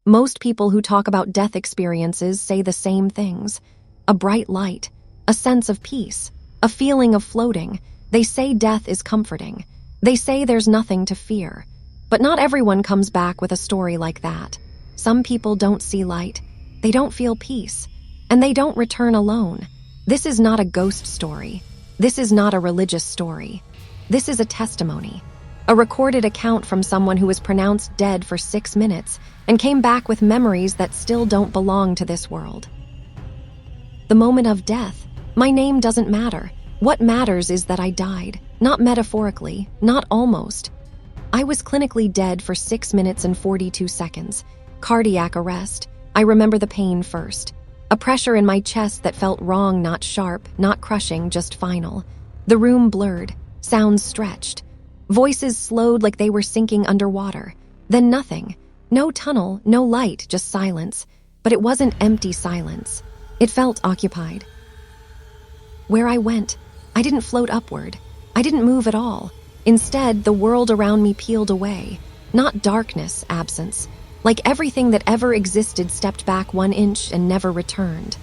Most people who talk about death experiences say the same things. A bright light, a sense of peace, a feeling of floating. They say death is comforting. They say there's nothing to fear. But not everyone comes back with a story like that. Some people don't see light, they don't feel peace, and they don't return alone. This is not a ghost story. This is not a religious story. This is a testimony. A recorded account from someone who was pronounced dead for 6 minutes and came back with memories that still don't belong to this world. The moment of death, my name doesn't matter. What matters is that I died, not metaphorically, not almost. I was clinically dead for 6 minutes and 42 seconds. Cardiac arrest. I remember the pain first. A pressure in my chest that felt wrong, not sharp, not crushing, just final. The room blurred, sounds stretched. Voices slowed like they were sinking underwater. Then nothing. No tunnel, no light, just silence. But it wasn't empty silence. It felt occupied. Where I went, I didn't float upward. I didn't move at all. Instead, the world around me peeled away. Not darkness, absence. Like everything that ever existed stepped back 1 inch and never returned.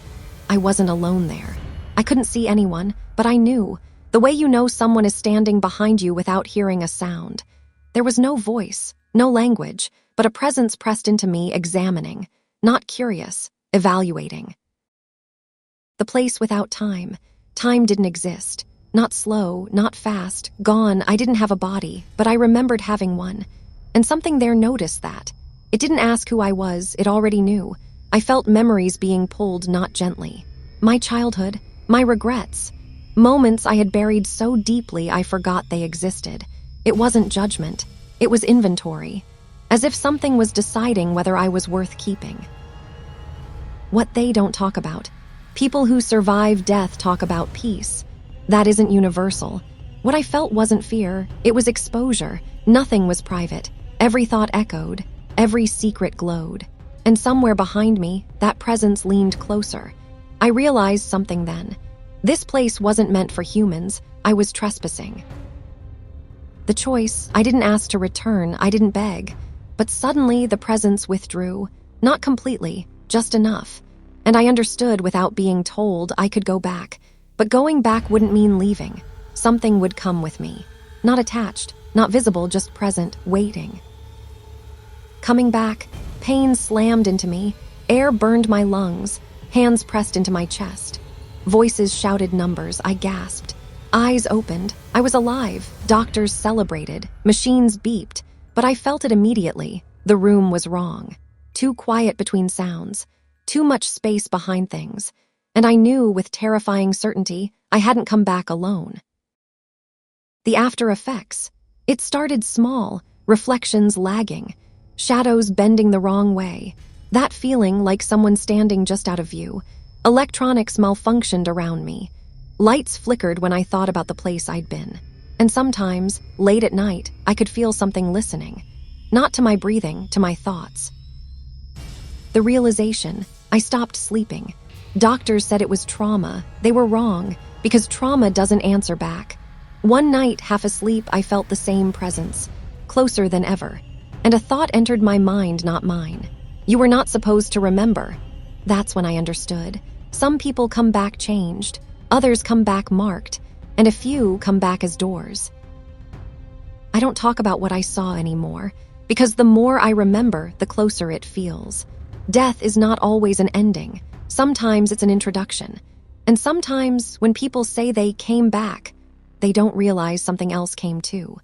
I wasn't alone there. I couldn't see anyone, but I knew. The way you know someone is standing behind you without hearing a sound. There was no voice, no language, but a presence pressed into me, examining. Not curious, evaluating. The place without time. Time didn't exist. Not slow, not fast, gone. I didn't have a body, but I remembered having one. And something there noticed that. It didn't ask who I was, it already knew. I felt memories being pulled, not gently. My childhood, my regrets. Moments I had buried so deeply I forgot they existed. It wasn't judgment, it was inventory. As if something was deciding whether I was worth keeping. What they don't talk about. People who survive death talk about peace. That isn't universal. What I felt wasn't fear, it was exposure. Nothing was private. Every thought echoed, every secret glowed. And somewhere behind me, that presence leaned closer. I realized something then. This place wasn't meant for humans, I was trespassing. The choice, I didn't ask to return, I didn't beg. But suddenly the presence withdrew, not completely, just enough. And I understood without being told I could go back. But going back wouldn't mean leaving. Something would come with me. Not attached, not visible, just present, waiting. Coming back, pain slammed into me, air burned my lungs, hands pressed into my chest. Voices shouted numbers, I gasped. Eyes opened, I was alive, doctors celebrated, machines beeped, but I felt it immediately. The room was wrong. Too quiet between sounds, too much space behind things, and I knew with terrifying certainty I hadn't come back alone. The after effects. It started small, reflections lagging, shadows bending the wrong way, that feeling like someone standing just out of view. Electronics malfunctioned around me. Lights flickered when I thought about the place I'd been. And sometimes, late at night, I could feel something listening. Not to my breathing, to my thoughts. The realization, I stopped sleeping. Doctors said it was trauma. They were wrong, because trauma doesn't answer back. One night, half asleep, I felt the same presence, closer than ever. And a thought entered my mind, not mine. You were not supposed to remember. That's when I understood. Some people come back changed, others come back marked, and a few come back as doors. I don't talk about what I saw anymore, because the more I remember, the closer it feels. Death is not always an ending. Sometimes it's an introduction. And sometimes, when people say they came back, they don't realize something else came too.